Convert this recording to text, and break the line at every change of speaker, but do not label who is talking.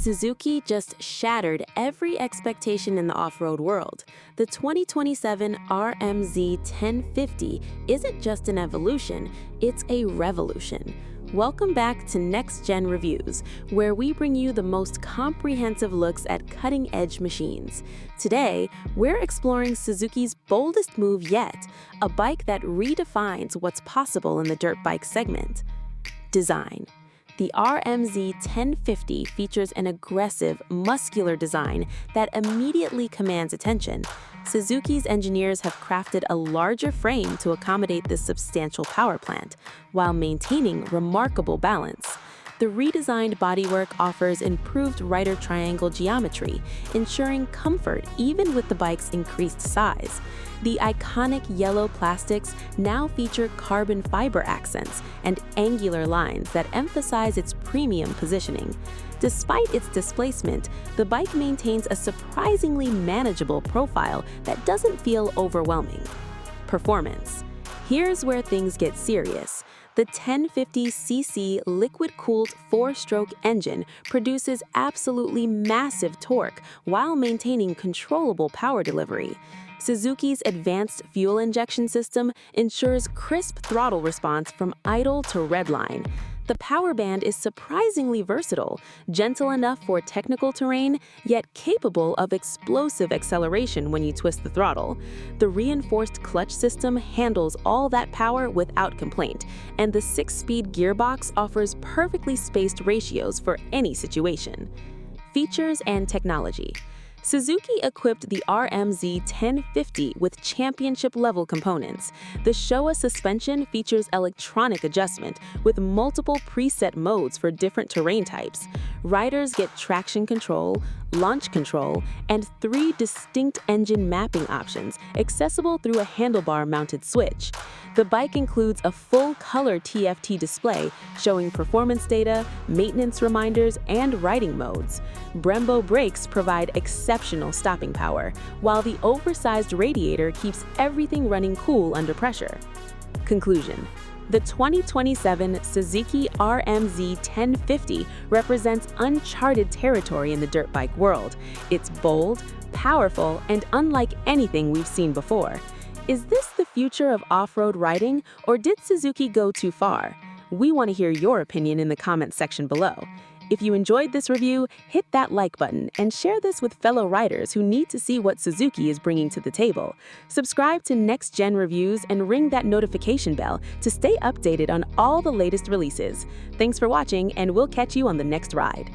Suzuki just shattered every expectation in the off-road world. The 2027 RM-Z 1050 isn't just an evolution, it's a revolution. Welcome back to Next Gen Reviews, where we bring you the most comprehensive looks at cutting-edge machines. Today, we're exploring Suzuki's boldest move yet, a bike that redefines what's possible in the dirt bike segment. Design. The RM-Z 1050 features an aggressive, muscular design that immediately commands attention. Suzuki's engineers have crafted a larger frame to accommodate this substantial power plant, while maintaining remarkable balance. The redesigned bodywork offers improved rider triangle geometry, ensuring comfort even with the bike's increased size. The iconic yellow plastics now feature carbon fiber accents and angular lines that emphasize its premium positioning. Despite its displacement, the bike maintains a surprisingly manageable profile that doesn't feel overwhelming. Performance. Here's where things get serious. The 1050cc liquid-cooled 4-stroke engine produces absolutely massive torque while maintaining controllable power delivery. Suzuki's advanced fuel injection system ensures crisp throttle response from idle to redline. The power band is surprisingly versatile, gentle enough for technical terrain, yet capable of explosive acceleration when you twist the throttle. The reinforced clutch system handles all that power without complaint, and the 6-speed gearbox offers perfectly spaced ratios for any situation. Features and technology. Suzuki equipped the RM-Z 1050 with championship-level components. The Showa suspension features electronic adjustment with multiple preset modes for different terrain types. Riders get traction control, launch control, and 3 distinct engine mapping options accessible through a handlebar-mounted switch. The bike includes a full-color TFT display showing performance data, maintenance reminders, and riding modes. Brembo brakes provide exceptional stopping power, while the oversized radiator keeps everything running cool under pressure. Conclusion. The 2027 Suzuki RM-Z 1050 represents uncharted territory in the dirt bike world. It's bold, powerful, and unlike anything we've seen before. Is this the future of off-road riding, or did Suzuki go too far? We want to hear your opinion in the comments section below. If you enjoyed this review, hit that like button and share this with fellow riders who need to see what Suzuki is bringing to the table. Subscribe to Next Gen Reviews and ring that notification bell to stay updated on all the latest releases. Thanks for watching, and we'll catch you on the next ride.